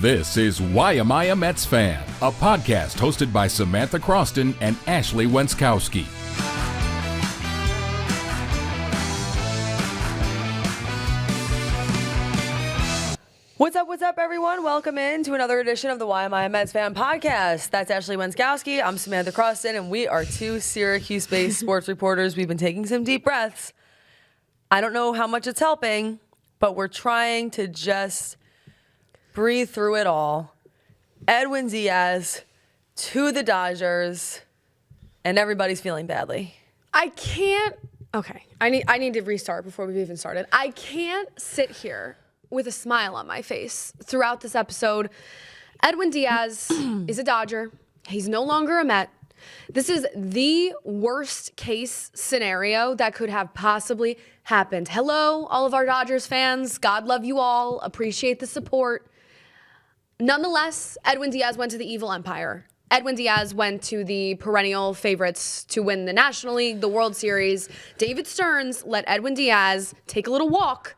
This is Why Am I a Mets Fan? A podcast hosted by Samantha Croston and Ashley Wenskoski. What's up, everyone? Welcome in to another edition of the Why Am I a Mets Fan podcast. That's Ashley Wenskoski. I'm Samantha Croston, and we are two Syracuse-based sports reporters. We've been taking some deep breaths. I don't know how much it's helping, but we're trying to just breathe through it all. EDWIN DIAZ to the Dodgers, and everybody's feeling badly. I can't. Okay, I need to restart before we've even started. I can't sit here with a smile on my face throughout this episode. EDWIN DIAZ is a Dodger. He's no longer a Met. This is the worst case scenario that could have possibly happened. Hello, all of our Dodgers fans. God love you all. Appreciate the support. Nonetheless, EDWIN DIAZ went to the evil empire. EDWIN DIAZ went to the perennial favorites to win the National League, the World Series. David Stearns let EDWIN DIAZ take a little walk,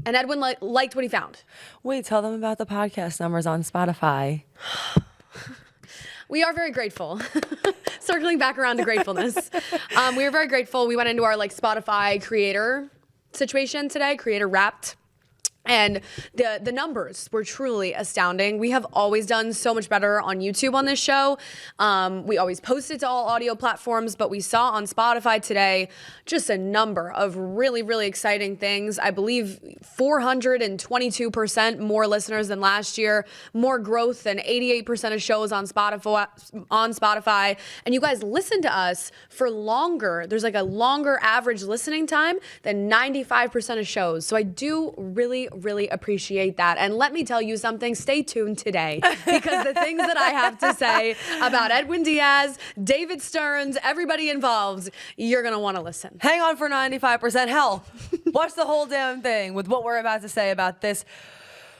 and EDWIN liked what he found. Wait, tell them about the podcast numbers on Spotify. We are very grateful. Circling back around to gratefulness. We are very grateful. We went into our Spotify creator situation today, creator wrapped. And the numbers were truly astounding. We have always done so much better on YouTube on this show. We always post it to all audio platforms, but we saw on Spotify today just a number of really, really exciting things. I believe 422% more listeners than last year, more growth than 88% of shows on Spotify. And you guys listen to us for longer. There's a longer average listening time than 95% of shows. So I do really appreciate that. And let me tell you something, stay tuned today, because the things that I have to say about EDWIN DIAZ, David Stearns, everybody involved, you're going to want to listen. Hang on for 95%. Hell, watch the whole damn thing with what we're about to say about this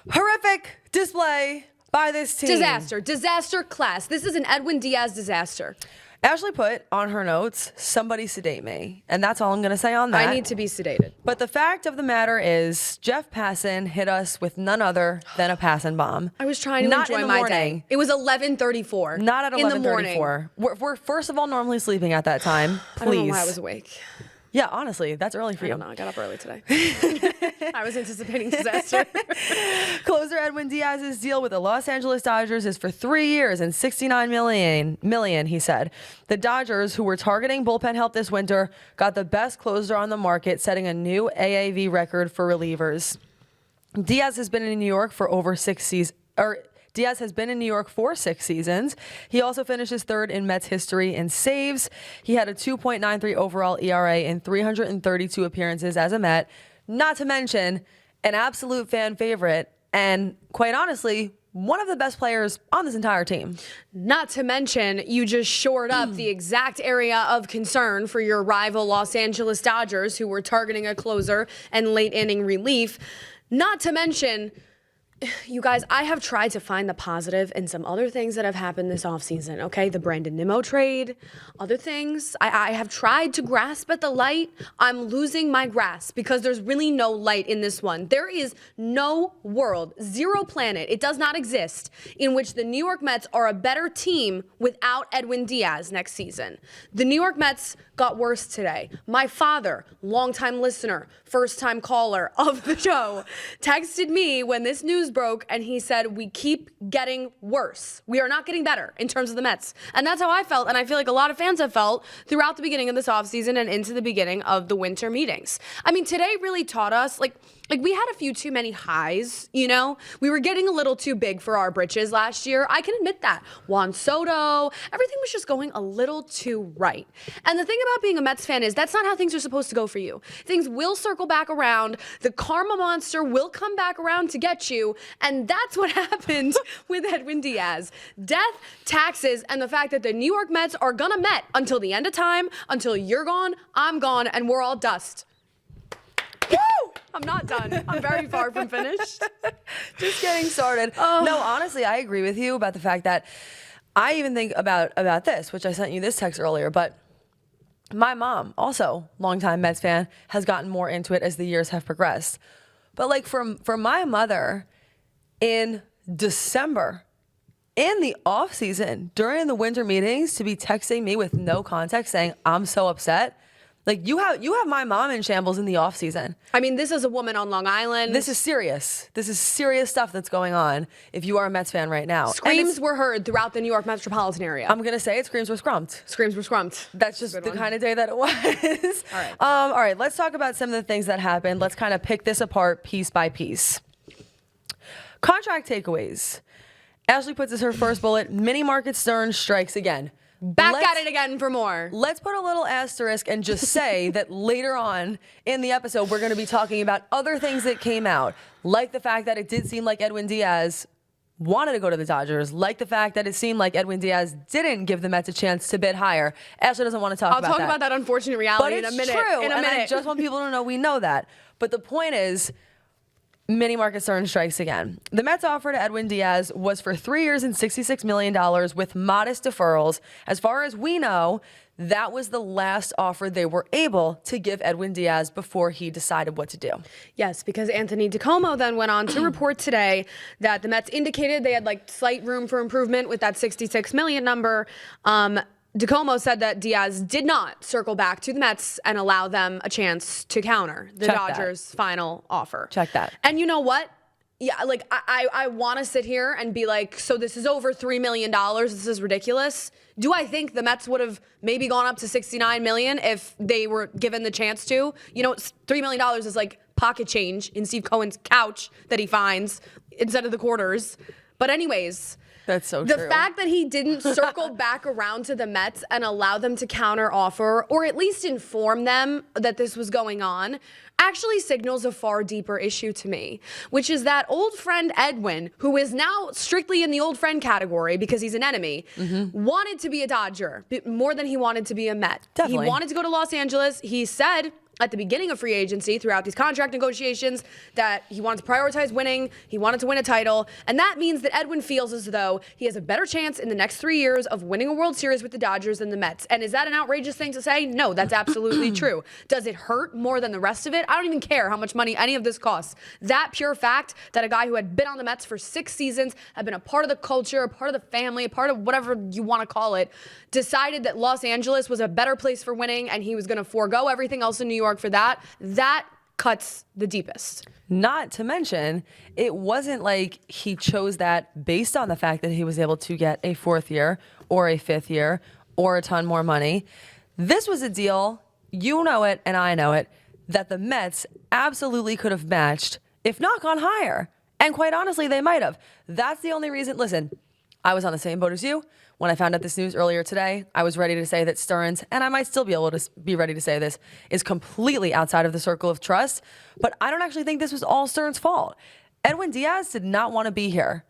horrific display by this team. Disaster class. This is an EDWIN DIAZ disaster. Ashley put on her notes, somebody sedate me. And that's all I'm going to say on that. I need to be sedated. But the fact of the matter is, Jeff Passan hit us with none other than a Passan bomb. I was trying to enjoy my day. It was 11:34. Not at 11:34. In the morning. We're first of all normally sleeping at that time. Please. I don't know why I was awake. Yeah, honestly, that's early for you. I don't know. I got up early today. I was anticipating disaster. Closer EDWIN DIAZ's deal with the Los Angeles Dodgers is for 3 years and $69 million, he said. The Dodgers, who were targeting bullpen help this winter, got the best closer on the market, setting a new AAV record for relievers. Diaz has been in New York for over 6 seasons. Diaz has been in New York for 6 seasons. He also finishes third in Mets history in saves. He had a 2.93 overall ERA in 332 appearances as a Met, not to mention an absolute fan favorite and, quite honestly, one of the best players on this entire team. Not to mention, you just shored up the exact area of concern for your rival Los Angeles Dodgers, who were targeting a closer and late inning relief. Not to mention, you guys, I have tried to find the positive in some other things that have happened this offseason, okay? The Brandon Nimmo trade, other things. I have tried to grasp at the light. I'm losing my grasp because there's really no light in this one. There is no world, zero planet, it does not exist, in which the New York Mets are a better team without EDWIN DIAZ next season. The New York Mets got worse today. My father, longtime listener, first-time caller of the show, texted me when this news broke, and he said, we keep getting worse. We are not getting better in terms of the Mets. And that's how I felt, and I feel like a lot of fans have felt throughout the beginning of this offseason and into the beginning of the winter meetings. I mean, today really taught us, like we had a few too many highs, you know? We were getting a little too big for our britches last year. I can admit that. Juan Soto, everything was just going a little too right. And the thing about being a Mets fan is that's not how things are supposed to go for you. Things will circle back around. The karma monster will come back around to get you. And that's what happened with EDWIN DIAZ. Death, taxes, and the fact that the New York Mets are gonna Met until the end of time, until you're gone, I'm gone, and we're all dust. Woo! I'm not done. I'm very far from finished. Just getting started. No, honestly, I agree with you about the fact that I even think about this, which I sent you this text earlier, but my mom, also longtime Mets fan, has gotten more into it as the years have progressed. But like for my mother, in December, in the offseason, during the winter meetings, to be texting me with no context saying, I'm so upset. Like, you have my mom in shambles in the offseason. I mean, this is a woman on Long Island. This is serious. This is serious stuff that's going on if you are a Mets fan right now. Screams were heard throughout the New York metropolitan area. I'm going to say it, screams were scrumped. Screams were scrumped. That's just the kind of day that it was. All right, let's talk about some of the things that happened. Let's kind of pick this apart piece by piece. Contract takeaways. Ashley puts as her first bullet, mini market Stearns strikes again. Back at it again for more. Let's put a little asterisk and just say that later on in the episode, we're going to be talking about other things that came out, like the fact that it did seem like EDWIN DIAZ wanted to go to the Dodgers, like the fact that it seemed like EDWIN DIAZ didn't give the Mets a chance to bid higher. Ashley doesn't want to talk about that. I'll talk about that unfortunate reality in a minute. But it's true, in a minute. I just want people to know we know that. But the point is, mini market Stearns strikes again. The Mets offer to EDWIN DIAZ was for 3 years and $66 million with modest deferrals. As far as we know, that was the last offer they were able to give EDWIN DIAZ before he decided what to do. Yes, because Anthony DiComo then went on to report today that the Mets indicated they had like slight room for improvement with that 66 million number. DiComo said that DIAZ did not circle back to the Mets and allow them a chance to counter the Dodgers' final offer. Check that. And you know what? Yeah, like I want to sit here and be like, so this is over $3 million. This is ridiculous. Do I think the Mets would have maybe gone up to $69 million if they were given the chance to? You know, $3 million is like pocket change in Steve Cohen's couch that he finds instead of the quarters. But anyways, that's so true. The fact that he didn't circle back around to the Mets and allow them to counter offer, or at least inform them that this was going on, actually signals a far deeper issue to me, which is that old friend Edwin, who is now strictly in the old friend category because he's an enemy, wanted to be a Dodger more than he wanted to be a Met. Definitely. He wanted to go to Los Angeles. He said at the beginning of free agency, throughout these contract negotiations, that he wanted to prioritize winning, he wanted to win a title, and that means that Edwin feels as though he has a better chance in the next 3 years of winning a World Series with the Dodgers than the Mets. And is that an outrageous thing to say? No, that's absolutely true. Does it hurt more than the rest of it? I don't even care how much money any of this costs. That pure fact that a guy who had been on the Mets for 6 seasons, had been a part of the culture, a part of the family, a part of whatever you want to call it, decided that Los Angeles was a better place for winning and he was going to forego everything else in New York for that cuts the deepest. Not to mention, it wasn't like he chose that based on the fact that he was able to get a 4th year or a 5th year or a ton more money. This was a deal, you know it and I know it, that the Mets absolutely could have matched, if not gone higher. And quite honestly, they might have. That's the only reason. Listen, I was on the same boat as you. When I found out this news earlier today, I was ready to say that Stearns, and I might still be able to be ready to say this, is completely outside of the circle of trust. But I don't actually think this was all Stearns' fault. EDWIN DIAZ did not want to be here.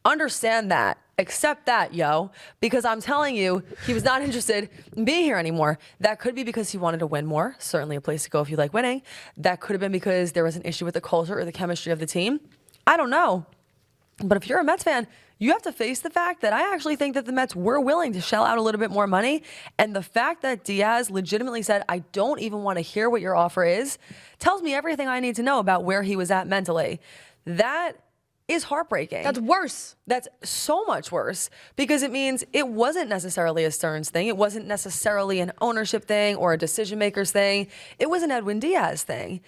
Understand that. Accept that, yo. Because I'm telling you, he was not interested in being here anymore. That could be because he wanted to win more. Certainly a place to go if you like winning. That could have been because there was an issue with the culture or the chemistry of the team. I don't know. But if you're a Mets fan, you have to face the fact that I actually think that the Mets were willing to shell out a little bit more money. And the fact that DIAZ legitimately said, I don't even want to hear what your offer is, tells me everything I need to know about where he was at mentally. That is heartbreaking. That's worse. That's so much worse because it means it wasn't necessarily a Stearns thing. It wasn't necessarily an ownership thing or a decision maker's thing. It was an EDWIN DIAZ thing.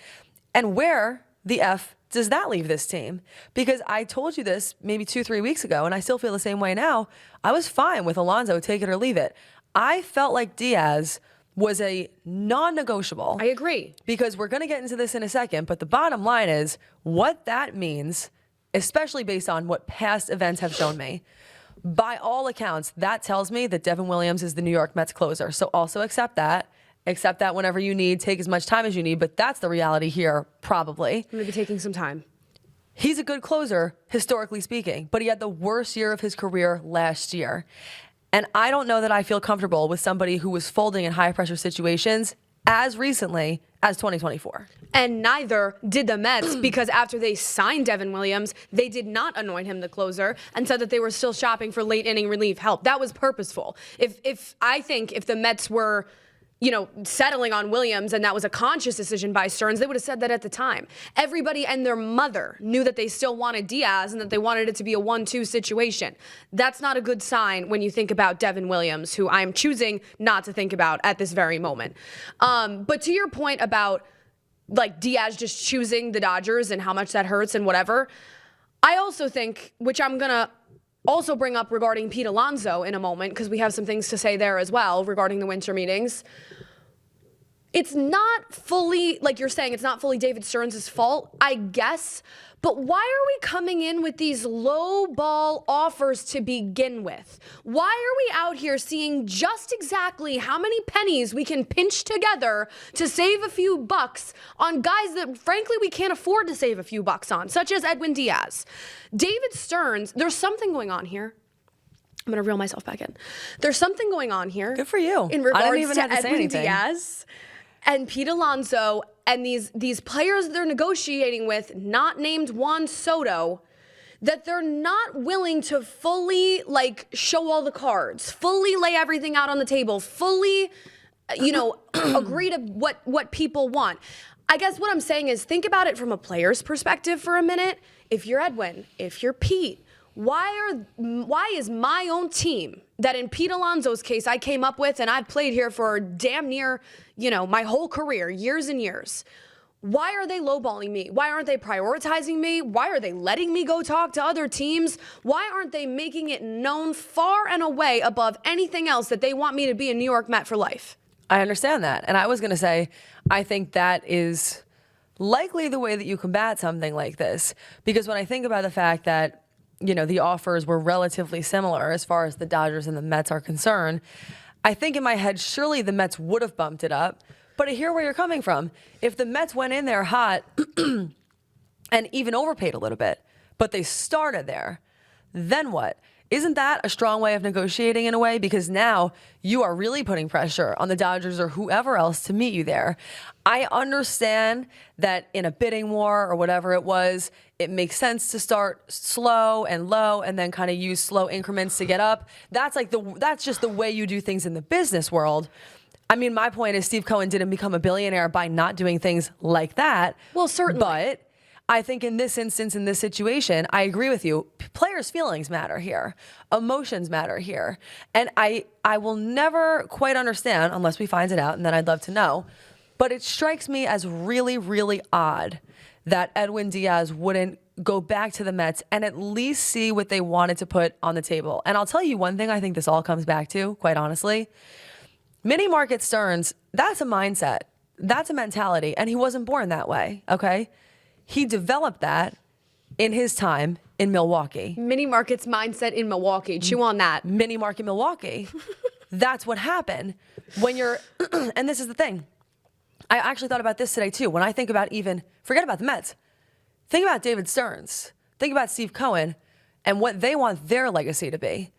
And where the F does that leave this team? Because I told you this maybe 2-3 weeks ago, and I still feel the same way now. I was fine with Alonso, take it or leave it. I felt like DIAZ was a non-negotiable. I agree. Because we're going to get into this in a second, but the bottom line is what that means, especially based on what past events have shown me. By all accounts, that tells me that Devin Williams is the New York Mets closer. So also accept that. Accept that whenever you need, take as much time as you need, but that's the reality here, probably. Maybe taking some time. He's a good closer, historically speaking, but he had the worst year of his career last year. And I don't know that I feel comfortable with somebody who was folding in high-pressure situations as recently as 2024. And neither did the Mets because after they signed Devin Williams, they did not anoint him the closer and said that they were still shopping for late-inning relief help. That was purposeful. If I think if the Mets were settling on Williams and that was a conscious decision by Stearns, they would have said that at the time. Everybody and their mother knew that they still wanted Diaz and that they wanted it to be a 1-2 situation. That's not a good sign when you think about Devin Williams, who I'm choosing not to think about at this very moment. But to your point about like Diaz just choosing the Dodgers and how much that hurts and whatever, I also think, which I'm going to also bring up regarding Pete Alonso in a moment, because we have some things to say there as well regarding the winter meetings. It's not fully, like you're saying, it's not fully David Stearns' fault, I guess. But why are we coming in with these low ball offers to begin with? Why are we out here seeing just exactly how many pennies we can pinch together to save a few bucks on guys that, frankly, we can't afford to save a few bucks on, such as Edwin Diaz? David Stearns, there's something going on here. I'm going to reel myself back in. There's something going on here. Good for you. In regards to Edwin Diaz and Pete Alonso and these players they're negotiating with, not named Juan Soto, that they're not willing to fully like show all the cards, fully lay everything out on the table, fully, agree to what people want. I guess what I'm saying is think about it from a player's perspective for a minute. If you're Edwin, if you're Pete, why is my own team that in Pete Alonso's case I came up with and I've played here for damn near, my whole career, years and years. Why are they lowballing me? Why aren't they prioritizing me? Why are they letting me go talk to other teams? Why aren't they making it known far and away above anything else that they want me to be a New York Met for life? I understand that. And I was going to say, I think that is likely the way that you combat something like this. Because when I think about the fact that the offers were relatively similar as far as the Dodgers and the Mets are concerned, I think in my head, surely the Mets would have bumped it up. But I hear where you're coming from. If the Mets went in there hot and even overpaid a little bit, but they started there, then what? Isn't that a strong way of negotiating in a way? Because now you are really putting pressure on the Dodgers or whoever else to meet you there. I understand that in a bidding war or whatever it was, it makes sense to start slow and low and then kind of use slow increments to get up. That's just the way you do things in the business world. I mean, my point is Steve Cohen didn't become a billionaire by not doing things like that. Well, certainly. But I think in this instance, in this situation, I agree with you. Players' feelings matter here. Emotions matter here. And I will never quite understand unless we find it out, and then I'd love to know. But it strikes me as really, really odd that Edwin Diaz wouldn't go back to the Mets and at least see what they wanted to put on the table. And I'll tell you one thing I think this all comes back to, quite honestly. Mini Market Stearns, that's a mindset. That's a mentality. And he wasn't born that way, okay? He developed that in his time in Milwaukee. Mini Market's mindset in Milwaukee. Chew on that. Mini Market Milwaukee. That's what happened when you're, and this is the thing. I actually thought about this today too. When I think about forget about the Mets. Think about David Stearns. Think about Steve Cohen and what they want their legacy to be.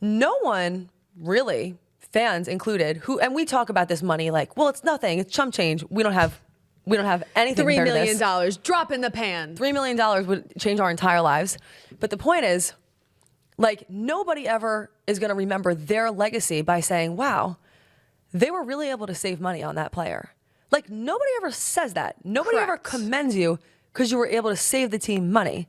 No one really, fans included, and we talk about this money like, well, it's nothing. It's chump change. We don't have anything. $3 million, drop in the pan. $3 million would change our entire lives. But the point is, like, nobody ever is going to remember their legacy by saying, wow, they were really able to save money on that player. Like, nobody ever says that. Nobody ever commends you because you were able to save the team money.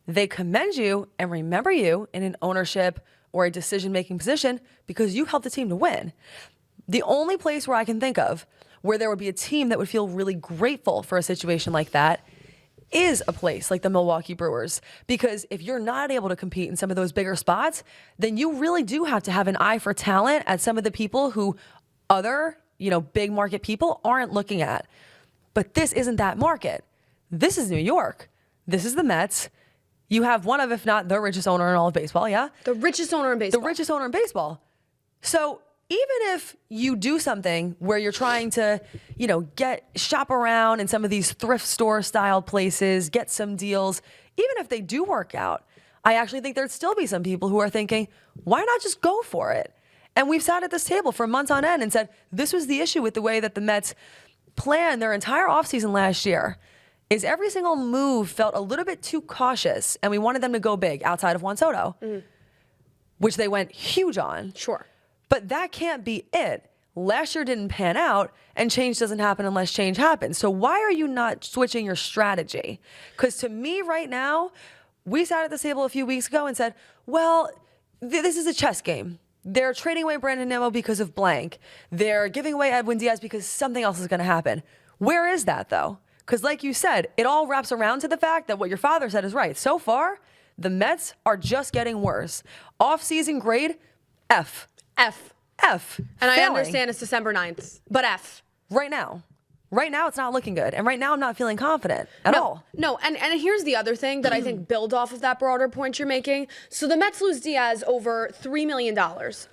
They commend you and remember you in an ownership or a decision-making position because you helped the team to win. The only place where I can think of where there would be a team that would feel really grateful for a situation like that is a place like the Milwaukee Brewers. Because if you're not able to compete in some of those bigger spots, then you really do have to have an eye for talent at some of the people who other, big market people aren't looking at. But this isn't that market. This is New York. This is the Mets. You have one of, if not the richest owner in all of baseball, yeah? The richest owner in baseball. The richest owner in baseball. So even if you do something where you're trying to, shop around in some of these thrift store style places, get some deals, even if they do work out, I actually think there'd still be some people who are thinking, why not just go for it? And we've sat at this table for months on end and said, this was the issue with the way that the Mets planned their entire offseason last year, is every single move felt a little bit too cautious, and we wanted them to go big outside of Juan Soto, which they went huge on. Sure. But that can't be it. Last year didn't pan out, and change doesn't happen unless change happens. So why are you not switching your strategy? Because to me right now, we sat at the table a few weeks ago and said, well, this is a chess game. They're trading away Brandon Nimmo because of blank. They're giving away Edwin Diaz because something else is going to happen. Where is that, though? Because like you said, it all wraps around to the fact that what your father said is right. So far, the Mets are just getting worse. Off-season grade, F. F. F. And Failing. I understand it's December 9th, but F. Right now. Right now, it's not looking good. And right now, I'm not feeling confident at all. No, and here's the other thing that I think build off of that broader point you're making. So the Mets lose Diaz over $3 million,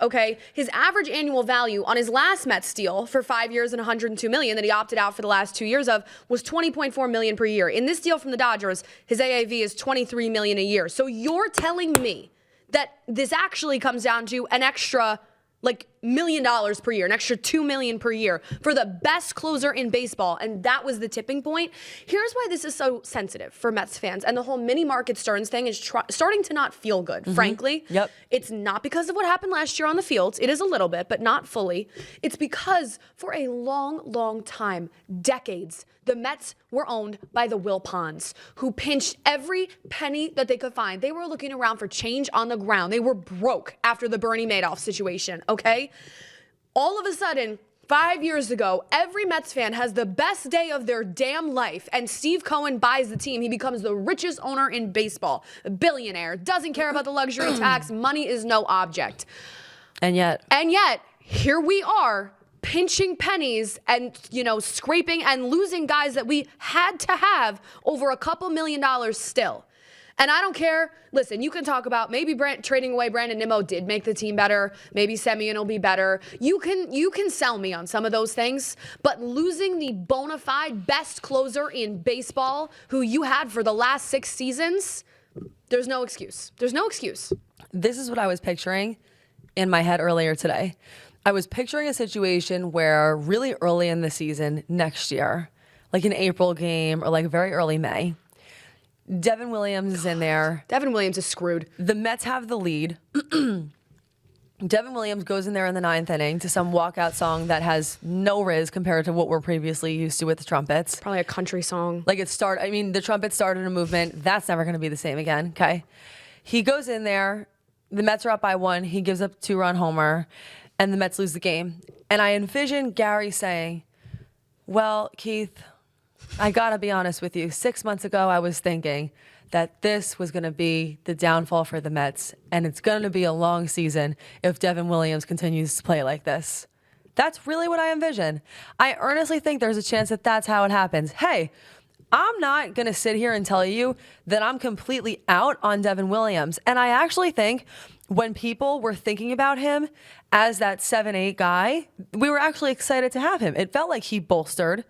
okay? His average annual value on his last Mets deal for 5 years and $102 million that he opted out for the last 2 years of was $20.4 million per year. In this deal from the Dodgers, his AAV is $23 million a year. So you're telling me that this actually comes down to an extra $1 million per year, an extra $2 million per year for the best closer in baseball. And that was the tipping point. Here's why this is so sensitive for Mets fans. And the whole mini market Stearns thing is starting to not feel good, frankly. Yep. It's not because of what happened last year on the field. It is a little bit, but not fully. It's because for a long, long time, decades, the Mets were owned by the Wilpons, who pinched every penny that they could find. They were looking around for change on the ground. They were broke after the Bernie Madoff situation, okay? All of a sudden, 5 years ago, every Mets fan has the best day of their damn life, and Steve Cohen buys the team. He becomes the richest owner in baseball, a billionaire, doesn't care about the luxury tax. Money is no object. And yet, here we are, pinching pennies and, scraping and losing guys that we had to have over a couple $1 million still. And I don't care. Listen, you can talk about maybe trading away Brandon Nimmo did make the team better. Maybe Semien will be better. You can sell me on some of those things. But losing the bona fide best closer in baseball who you had for the last 6 seasons, there's no excuse. There's no excuse. This is what I was picturing in my head earlier today. I was picturing a situation where really early in the season next year, like an April game or like very early May, Devin Williams is in there. Devin Williams is screwed. The Mets have the lead. Devin Williams goes in there in the 9th inning to some walkout song that has no riz compared to what we're previously used to with the trumpets. Probably a country song. The trumpet started a movement. That's never going to be the same again, okay? He goes in there. The Mets are up by 1. He gives up a 2-run homer, and the Mets lose the game. And I envision Gary saying, well, Keith, I got to be honest with you. 6 months ago, I was thinking that this was going to be the downfall for the Mets, and it's going to be a long season if Devin Williams continues to play like this. That's really what I envision. I earnestly think there's a chance that that's how it happens. Hey, I'm not going to sit here and tell you that I'm completely out on Devin Williams. And I actually think when people were thinking about him as that 7-8 guy, we were actually excited to have him. It felt like he bolstered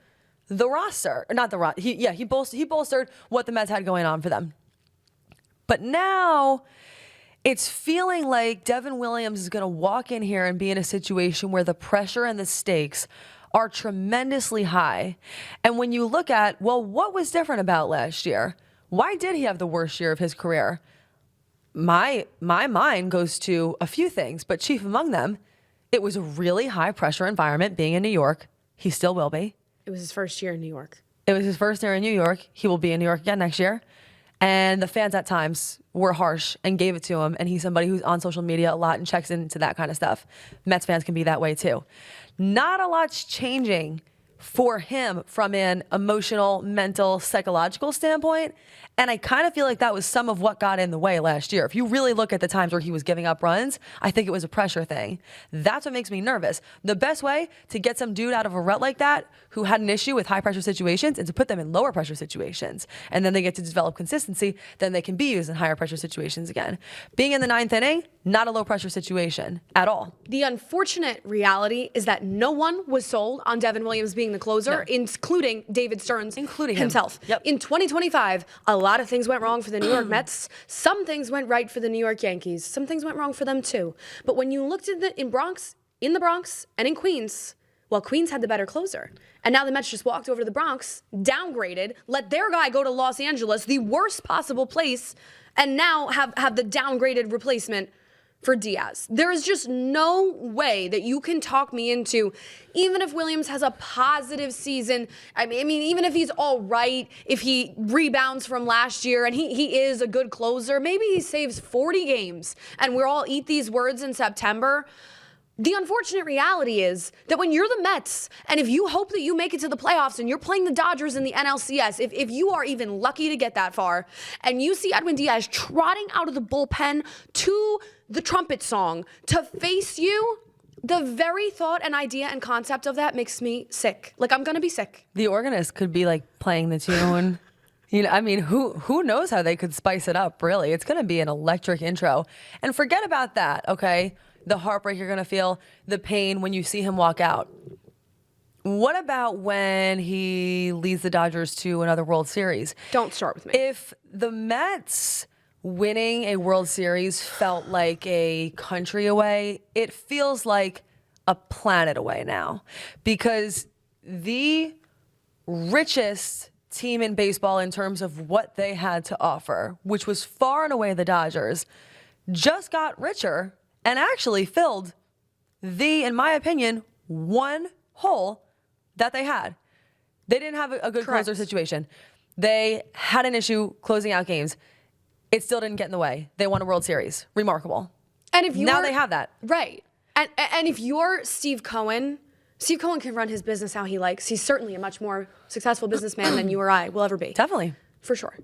the roster. Not the roster. He bolstered what the Mets had going on for them. But now it's feeling like Devin Williams is going to walk in here and be in a situation where the pressure and the stakes are tremendously high. And when you look at, well, what was different about last year? Why did he have the worst year of his career? My mind goes to a few things, but chief among them, it was a really high pressure environment being in New York. He still will be. It was his first year in New York. It was his first year in New York. He will be in New York again next year. And the fans at times were harsh and gave it to him. And he's somebody who's on social media a lot and checks into that kind of stuff. Mets fans can be that way too. Not a lot's changing for him from an emotional, mental, psychological standpoint. And I kind of feel like that was some of what got in the way last year. If you really look at the times where he was giving up runs, I think it was a pressure thing. That's what makes me nervous. The best way to get some dude out of a rut like that who had an issue with high pressure situations is to put them in lower pressure situations. And then they get to develop consistency, then they can be used in higher pressure situations again. Being in the 9th inning, not a low pressure situation at all. The unfortunate reality is that no one was sold on Devin Williams being the closer, including David Stearns, including himself. Yep. In 2025, a lot of things went wrong for the New York Mets. Some things went right for the New York Yankees. Some things went wrong for them too. But when you looked at in the Bronx and in Queens, well, Queens had the better closer. And now the Mets just walked over to the Bronx, downgraded, let their guy go to Los Angeles, the worst possible place, and now have the downgraded replacement for Diaz. There is just no way that you can talk me into, even if Williams has a positive season, I mean, even if he's all right, if he rebounds from last year and he is a good closer, maybe he saves 40 games and we'll all eat these words in September. The unfortunate reality is that when you're the Mets, and if you hope that you make it to the playoffs and you're playing the Dodgers in the NLCS, if you are even lucky to get that far, and you see Edwin Diaz trotting out of the bullpen to the trumpet song to face you, the very thought and idea and concept of that makes me sick. Like, I'm gonna be sick. The organist could be like playing the tune. You know, I mean, who knows how they could spice it up, really? It's going to be an electric intro. And forget about that, okay? The heartbreak you're going to feel, the pain when you see him walk out. What about when he leads the Dodgers to another World Series? Don't start with me. If the Mets winning a World Series felt like a country away, it feels like a planet away now. Because the richest team in baseball in terms of what they had to offer, which was far and away the Dodgers, just got richer and actually filled in my opinion, one hole that they had. They didn't have a good Correct. closer situation. They had an issue closing out games. It still didn't get in the way. They won a World Series. Remarkable. And if now they have that. Right. And if you're Steve Cohen can run his business how he likes. He's certainly a much more successful businessman than you or I will ever be. Definitely. For sure.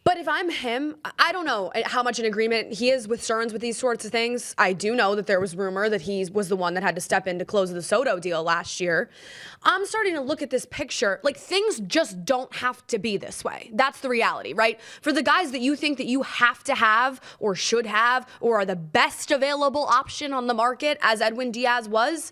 But if I'm him, I don't know how much in agreement he is with Stearns with these sorts of things. I do know that there was rumor that he was the one that had to step in to close the Soto deal last year. I'm starting to look at this picture, like things just don't have to be this way. That's the reality, right? For the guys that you think that you have to have or should have or are the best available option on the market, as Edwin Diaz was,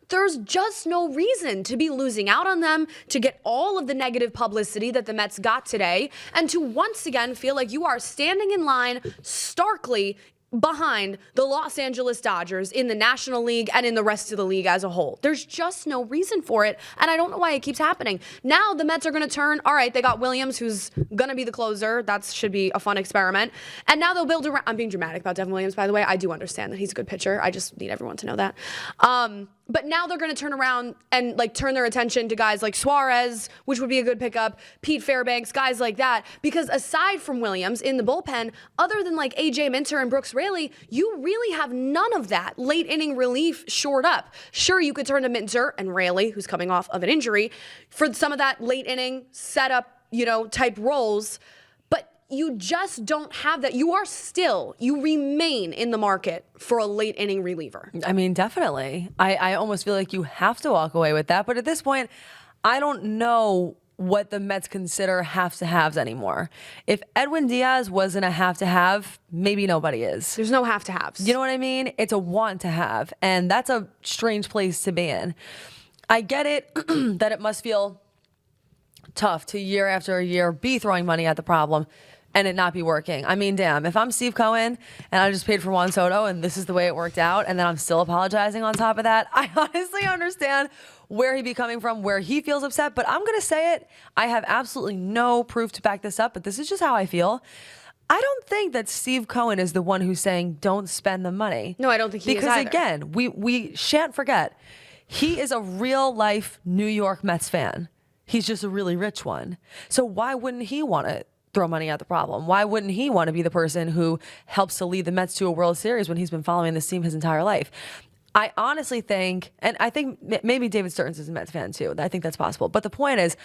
there's just no reason to be losing out on them, to get all of the negative publicity that the Mets got today, and to once again feel like you are standing in line starkly behind the Los Angeles Dodgers in the National League and in the rest of the league as a whole. There's just no reason for it, and I don't know why it keeps happening. Now the Mets are going to turn, all right, they got Williams, who's going to be the closer. That should be a fun experiment. And now they'll build around, I'm being dramatic about Devin Williams, by the way. I do understand that he's a good pitcher. I just need everyone to know that. But now they're going to turn around and like turn their attention to guys like Suarez, which would be a good pickup, Pete Fairbanks, guys like that. Because aside from Williams in the bullpen, other than like AJ Minter and Brooks Raley, you really have none of that late inning relief shored up. Sure, you could turn to Minter and Raley, who's coming off of an injury, for some of that late inning setup, type roles. You just don't have that. You remain in the market for a late inning reliever. I mean, definitely. I almost feel like you have to walk away with that. But at this point, I don't know what the Mets consider have-to-haves anymore. If Edwin Diaz wasn't a have-to-have, maybe nobody is. There's no have-to-haves. You know what I mean? It's a want-to-have. And that's a strange place to be in. I get it that it must feel tough to year after year be throwing money at the problem and it not be working. I mean, damn, if I'm Steve Cohen and I just paid for Juan Soto and this is the way it worked out and then I'm still apologizing on top of that, I honestly understand where he'd be coming from, where he feels upset, but I'm going to say it. I have absolutely no proof to back this up, but this is just how I feel. I don't think that Steve Cohen is the one who's saying don't spend the money. No, I don't think he is either. Because again, we shan't forget, he is a real life New York Mets fan. He's just a really rich one. So why wouldn't he want to throw money at the problem? Why wouldn't he want to be the person who helps to lead the Mets to a World Series when he's been following this team his entire life? I honestly think, and I think maybe David Stearns is a Mets fan too. I think that's possible. But the point is,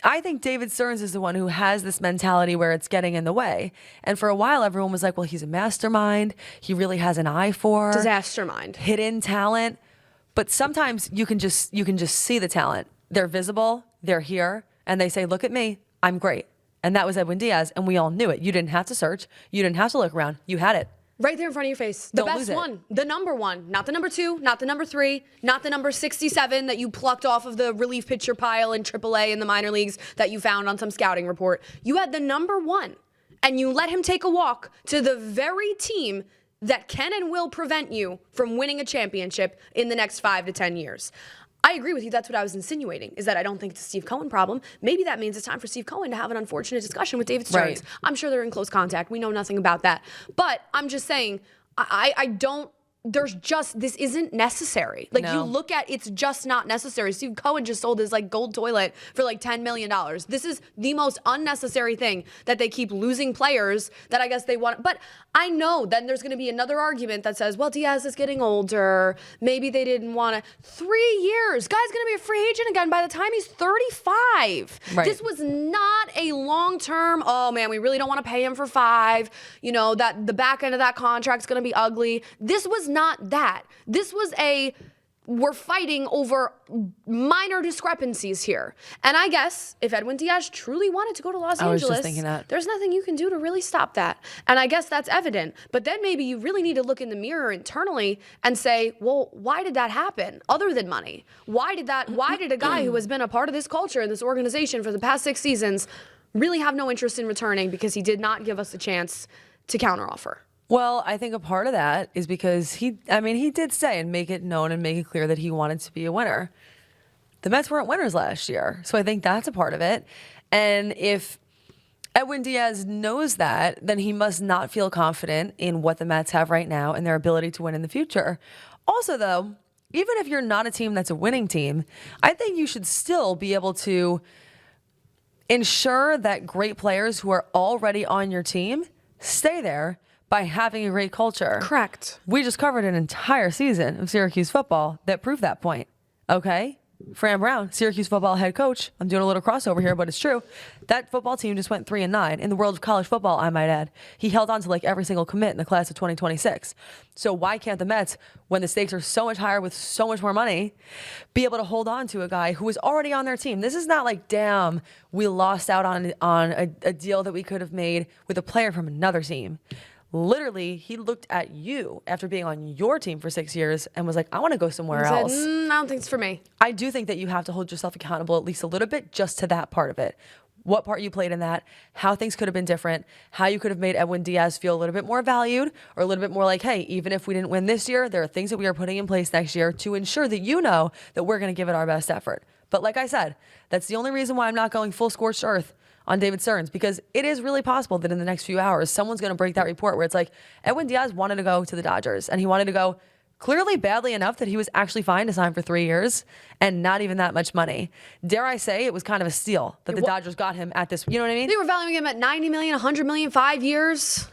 I think David Stearns is the one who has this mentality where it's getting in the way. And for a while, everyone was like, well, he's a mastermind. He really has an eye for disaster mind, hidden talent. But sometimes you can just see the talent. They're visible. They're here. And they say, look at me. I'm great. And that was Edwin Diaz, and we all knew it. You didn't have to search. You didn't have to look around. You had it. Right there in front of your face. The best one. The number one. Not the number 2, not the number 3, not the number 67 that you plucked off of the relief pitcher pile in AAA in the minor leagues that you found on some scouting report. You had the number 1, and you let him take a walk to the very team that can and will prevent you from winning a championship in the next 5 to 10 years. I agree with you. That's what I was insinuating, is that I don't think it's a Steve Cohen problem. Maybe that means it's time for Steve Cohen to have an unfortunate discussion with David Stearns. Right. I'm sure they're in close contact. We know nothing about that. But I'm just saying, I don't. This isn't necessary. Like, No. you look at, it's just not necessary. Steve Cohen just sold his like gold toilet for like $10 million. This is the most unnecessary thing that they keep losing players that I guess they want. But I know then there's going to be another argument that says, well, Diaz is getting older. Maybe they didn't want to. 3 years. Guy's going to be a free agent again by the time he's 35. Right. This was not a long-term, oh man, we really don't want to pay him for 5. You know, that the back end of that contract's going to be ugly. This was not that. This was we're fighting over minor discrepancies here. And I guess if Edwin Diaz truly wanted to go to Los I was Angeles, just thinking that. there's nothing you can do to really stop that. And I guess that's evident. But then maybe you really need to look in the mirror internally and say, well, why did that happen other than money? Why did a guy who has been a part of this culture and this organization for the past 6 seasons really have no interest in returning because he did not give us a chance to counteroffer? Well, I think a part of that is because he did say and make it known and make it clear that he wanted to be a winner. The Mets weren't winners last year, so I think that's a part of it. And if Edwin Diaz knows that, then he must not feel confident in what the Mets have right now and their ability to win in the future. Also, though, even if you're not a team that's a winning team, I think you should still be able to ensure that great players who are already on your team stay there by having a great culture. Correct. We just covered an entire season of Syracuse football that proved that point. Okay? Fran Brown, Syracuse football head coach. I'm doing a little crossover here, but it's true. That football team just went 3-9 in the world of college football, I might add. He held on to like every single commit in the class of 2026. So why can't the Mets, when the stakes are so much higher with so much more money, be able to hold on to a guy who is already on their team? This is not like, damn, we lost out on a deal that we could have made with a player from another team. Literally, he looked at you after being on your team for 6 years and was like, I want to go somewhere else. I don't think it's for me. I do think that you have to hold yourself accountable at least a little bit just to that part of it. What part you played in that, how things could have been different, how you could have made Edwin Diaz feel a little bit more valued or a little bit more like, hey, even if we didn't win this year, there are things that we are putting in place next year to ensure that you know that we're going to give it our best effort. But like I said, that's the only reason why I'm not going full scorched earth on David Stearns, because it is really possible that in the next few hours, someone's going to break that report where it's like, Edwin Diaz wanted to go to the Dodgers, and he wanted to go clearly badly enough that he was actually fine to sign for 3 years and not even that much money. Dare I say it was kind of a steal that the Dodgers got him at this, you know what I mean? They were valuing him at $90 million, $100 million, 5 years.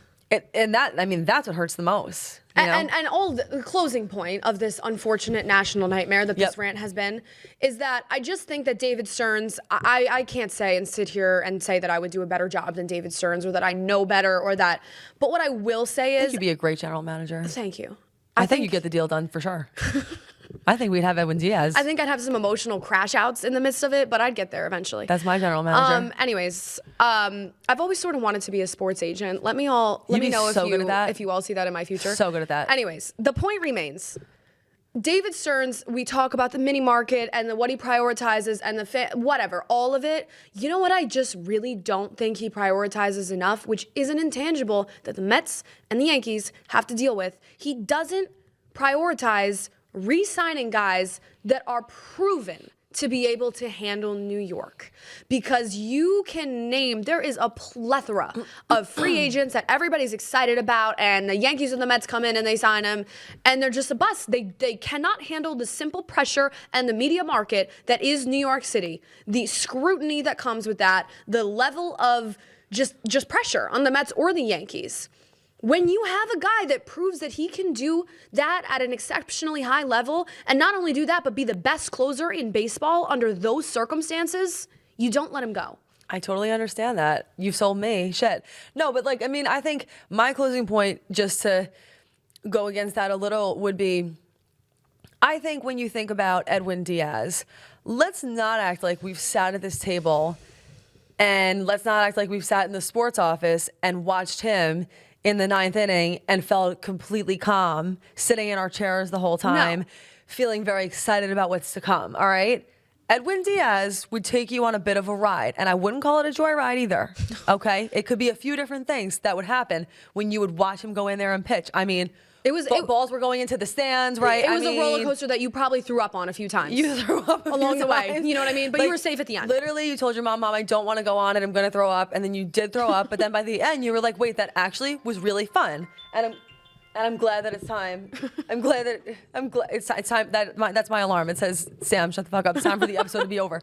And that, I mean, that's what hurts the most. You know? And all the closing point of this unfortunate national nightmare that this rant has been is that I just think that David Stearns, I can't say and sit here and say that I would do a better job than David Stearns or that I know better or that. But what I will say is, you'd be a great general manager. Thank you. I think you get the deal done for sure. I think we'd have Edwin Diaz. I think I'd have some emotional crash outs in the midst of it, but I'd get there eventually. That's my general manager. Anyways, I've always sort of wanted to be a sports agent. Let me know if you all see that in my future. So good at that. Anyways, the point remains. David Stearns, we talk about the mini market and what he prioritizes and whatever, all of it. You know what I just really don't think he prioritizes enough, which is an intangible that the Mets and the Yankees have to deal with. He doesn't prioritize re-signing guys that are proven to be able to handle New York, because you can name, there is a plethora of free agents that everybody's excited about, and the Yankees and the Mets come in and they sign them, and they're just a bust. They cannot handle the simple pressure and the media market that is New York City, the scrutiny that comes with that, the level of just pressure on the Mets or the Yankees. When you have a guy that proves that he can do that at an exceptionally high level, and not only do that, but be the best closer in baseball under those circumstances, you don't let him go. I totally understand that. You sold me. Shit. No, but like, I mean, I think my closing point, just to go against that a little, would be, I think when you think about Edwin Diaz, let's not act like we've sat at this table, and let's not act like we've sat in the sports office and watched him in the 9th inning and felt completely calm, sitting in our chairs the whole time, feeling very excited about what's to come, all right? Edwin Diaz would take you on a bit of a ride, and I wouldn't call it a joyride either, okay? It could be a few different things that would happen when you would watch him go in there and pitch. I mean, balls were going into the stands, right? It was a roller coaster that you probably threw up on a few times. You threw up along the way. You know what I mean? But like, you were safe at the end. Literally, you told your mom, I don't want to go on it. I'm going to throw up. And then you did throw up. But then by the end, you were like, wait, that actually was really fun. And And I'm glad that it's time. I'm glad it's time. That's my alarm. It says, Sam, shut the fuck up. It's time for the episode to be over.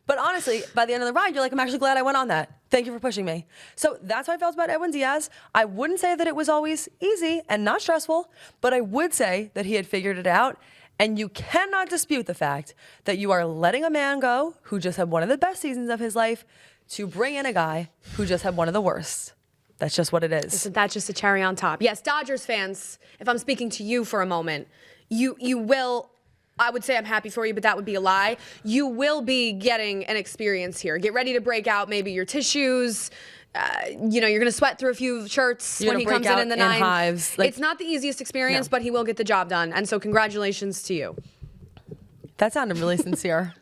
But honestly, by the end of the ride, you're like, I'm actually glad I went on that. Thank you for pushing me. So that's how I felt about Edwin Diaz. I wouldn't say that it was always easy and not stressful, but I would say that he had figured it out. And you cannot dispute the fact that you are letting a man go who just had one of the best seasons of his life to bring in a guy who just had one of the worst. That's just what it is. Isn't that just a cherry on top? Yes, Dodgers fans, if I'm speaking to you for a moment, you will, I would say I'm happy for you, but that would be a lie. You will be getting an experience here. Get ready to break out maybe your tissues. You're going to sweat through a few shirts when he comes in the ninth. Hives. It's not the easiest experience, but he will get the job done. And so congratulations to you. That sounded really sincere.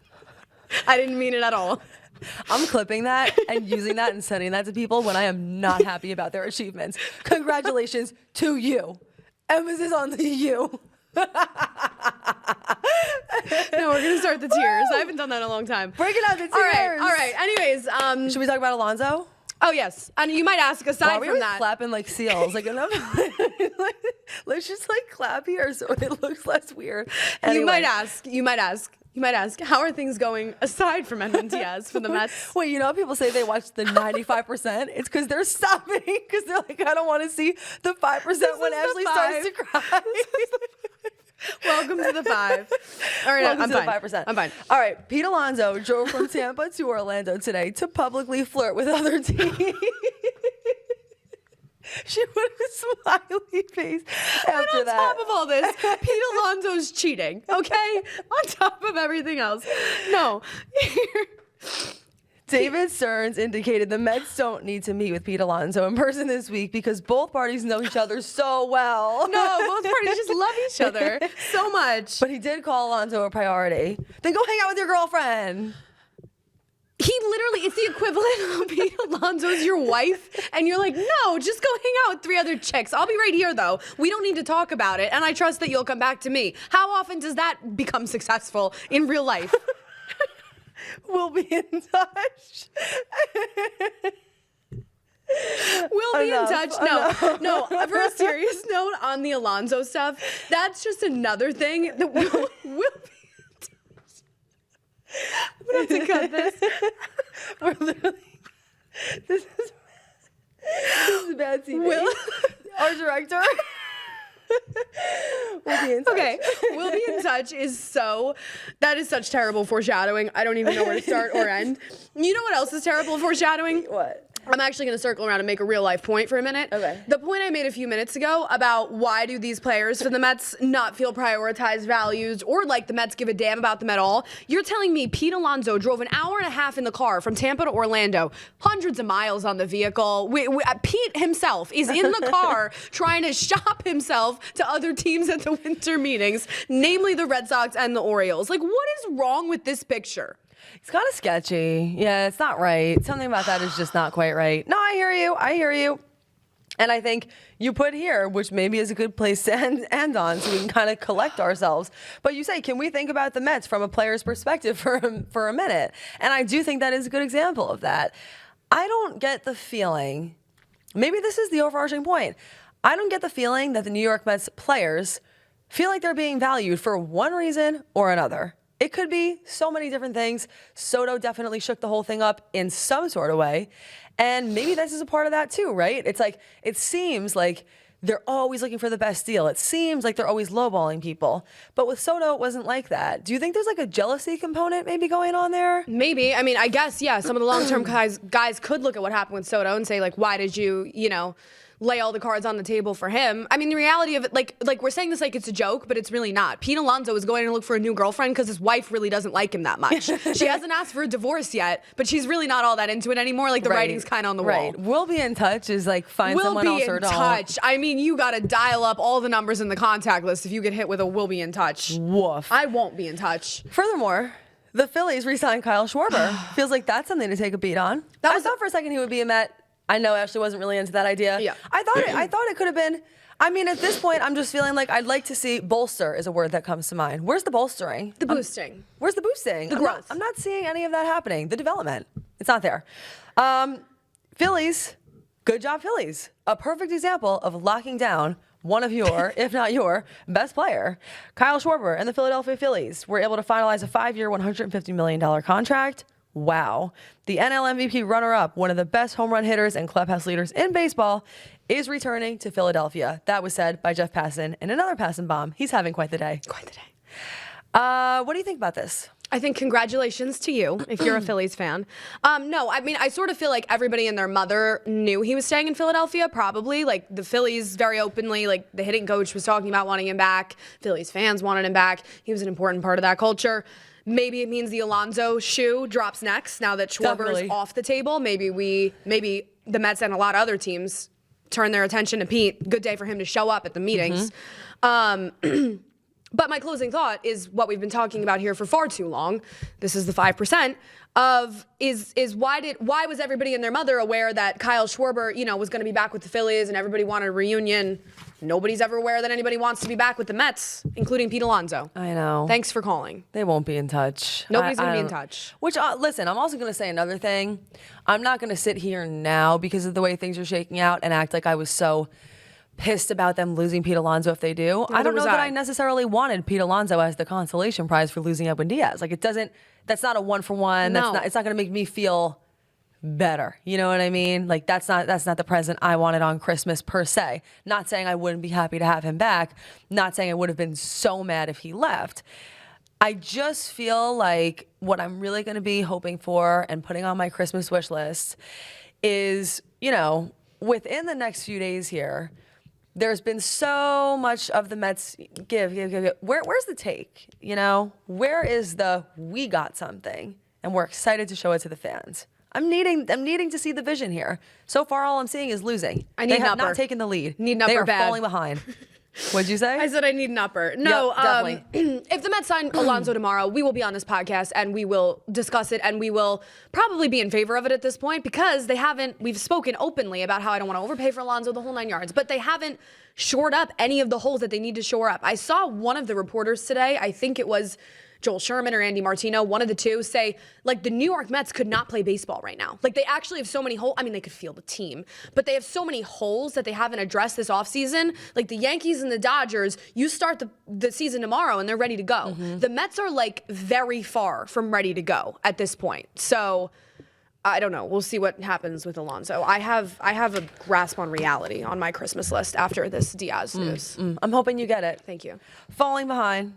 I didn't mean it at all. I'm clipping that and using that and sending that to people when I am not happy about their achievements. Congratulations to you. Emphasis on the you. No, we're going to start the tears. I haven't done that in a long time. Breaking out the tears. All right. Anyways. Should we talk about Alonso? Oh, yes. And you might ask, aside from that. Clapping like seals. Like, enough. Let's just like clap here so it looks less weird. Anyway. You might ask, how are things going aside from Edwin Diaz for the Mets? Wait, you know how people say they watch the 95%? It's because they're stopping because they're like, I don't want to see the 5% when Ashley starts to cry. Welcome to the 5. All right, Welcome I'm to fine. The 5%. I'm fine. All right, Pete Alonso drove from Tampa to Orlando today to publicly flirt with other teams. She put a smiley face after that. On top of all this, Pete Alonso's cheating, okay? On top of everything else. No. David Stearns indicated the Mets don't need to meet with Pete Alonso in person this week because both parties know each other so well. No, both parties just love each other so much. But he did call Alonso a priority. Then go hang out with your girlfriend. He literally, it's the equivalent of Pete Alonso's your wife, and you're like, no, just go hang out with 3 other chicks. I'll be right here, though. We don't need to talk about it, and I trust that you'll come back to me. How often does that become successful in real life? We'll be in touch. We'll be in touch. No. For a serious note on the Alonso stuff, that's just another thing that we'll be in touch. I'm gonna have to cut this. We're literally. This is bad TV. Our director. We'll be in touch. Okay, we'll be in touch that is such terrible foreshadowing. I don't even know where to start or end. You know what else is terrible foreshadowing? What? I'm actually going to circle around and make a real life point for a minute. Okay. The point I made a few minutes ago about why do these players for the Mets not feel prioritized values or like the Mets give a damn about them at all. You're telling me Pete Alonso drove an hour and a half in the car from Tampa to Orlando, hundreds of miles on the vehicle. Pete himself is in the car trying to shop himself to other teams at the winter meetings, namely the Red Sox and the Orioles. Like, what is wrong with this picture? It's kind of sketchy. Yeah, it's not right. Something about that is just not quite right. No, I hear you. And I think you put here, which maybe is a good place to end on so we can kind of collect ourselves. But you say, can we think about the Mets from a player's perspective for a minute? And I do think that is a good example of that. I don't get the feeling, maybe this is the overarching point, I don't get the feeling that the New York Mets players feel like they're being valued for one reason or another. It could be so many different things. Soto definitely shook the whole thing up in some sort of way. And maybe this is a part of that too, right? It's like, it seems like they're always looking for the best deal. It seems like they're always lowballing people. But with Soto, it wasn't like that. Do you think there's like a jealousy component maybe going on there? Maybe. I mean, I guess, yeah, some of the long-term guys could look at what happened with Soto and say, like, why did you, lay all the cards on the table for him? I mean, the reality of it, like we're saying this like it's a joke, but it's really not. Pete Alonso is going to look for a new girlfriend because his wife really doesn't like him that much. She hasn't asked for a divorce yet, but she's really not all that into it anymore. Like the writing's kind of on the wall. Right. We'll be in touch is like find someone else or don't. We'll be in touch. I mean, you got to dial up all the numbers in the contact list if you get hit with a "we'll be in touch." Woof. I won't be in touch. Furthermore, the Phillies re-signed Kyle Schwarber. Feels like that's something to take a beat on. I thought for a second he would be a Met. I know Ashley wasn't really into that idea. Yeah. I thought it could have been. I mean, at this point, I'm just feeling like I'd like to see bolster is a word that comes to mind. Where's the bolstering? The boosting. Where's the boosting? The growth. I'm not seeing any of that happening. The development. It's not there. Phillies. Good job, Phillies. A perfect example of locking down one of your, if not your, best player, Kyle Schwarber and the Philadelphia Phillies were able to finalize a 5-year, $150 million contract. Wow. The NL MVP runner-up, one of the best home run hitters and clubhouse leaders in baseball, is returning to Philadelphia. That was said by Jeff Passan in another Passan bomb. He's having quite the day. Quite the day. What do you think about this? I think congratulations to you if you're a Phillies fan. No, I mean, I sort of feel like everybody and their mother knew he was staying in Philadelphia, probably. Like, the Phillies very openly, like, the hitting coach was talking about wanting him back. Phillies fans wanted him back. He was an important part of that culture. Maybe it means the Alonso shoe drops next now that Schwarber's off the table. Maybe the Mets and a lot of other teams turn their attention to Pete. Good day for him to show up at the meetings. But my closing thought is what we've been talking about here for far too long. This is the 5% of is why was everybody and their mother aware that Kyle Schwarber, was going to be back with the Phillies and everybody wanted a reunion? Nobody's ever aware that anybody wants to be back with the Mets, including Pete Alonso. I know. Thanks for calling. They won't be in touch. Nobody's going to be in touch. Which, listen, I'm also going to say another thing. I'm not going to sit here now because of the way things are shaking out and act like I was so pissed about them losing Pete Alonso if they do. I don't know that I necessarily wanted Pete Alonso as the consolation prize for losing EDWIN DIAZ. Like, that's not a 1-for-1. No. It's not going to make me feel better. You know what I mean? Like, that's not the present I wanted on Christmas per se. Not saying I wouldn't be happy to have him back. Not saying I would have been so mad if he left. I just feel like what I'm really going to be hoping for and putting on my Christmas wish list is, within the next few days here, there's been so much of the Mets give. Where's the take? Where is the we got something and we're excited to show it to the fans? I'm needing to see the vision here. So far, all I'm seeing is losing. They have not taken the lead. Need an upper. They are bad. falling behind. What'd you say? I said I need an upper. No, yep, definitely. If the Mets sign Alonso tomorrow, we will be on this podcast and we will discuss it and we will probably be in favor of it at this point because we've spoken openly about how I don't want to overpay for Alonso, the whole 9 yards, but they haven't shored up any of the holes that they need to shore up. I saw one of the reporters today, I think it was Joel Sherman or Andy Martino, one of the two, say, like, the New York Mets could not play baseball right now. Like, they actually have so many holes. I mean, they could field a team, but they have so many holes that they haven't addressed this offseason. Like, the Yankees and the Dodgers, you start the season tomorrow and they're ready to go. The Mets are, like, very far from ready to go at this point. So I don't know. We'll see what happens with Alonso. I have a grasp on reality on my Christmas list after this Diaz news. I'm hoping you get it. Thank you. Falling behind,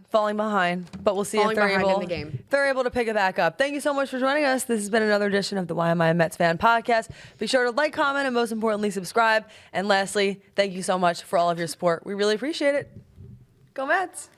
but we'll see if they're able to pick it back up. Thank you so much for joining us. This has been another edition of the Why Am I a Mets Fan podcast. Be sure to like, comment, and most importantly, subscribe. And lastly, thank you so much for all of your support. We really appreciate it. Go Mets.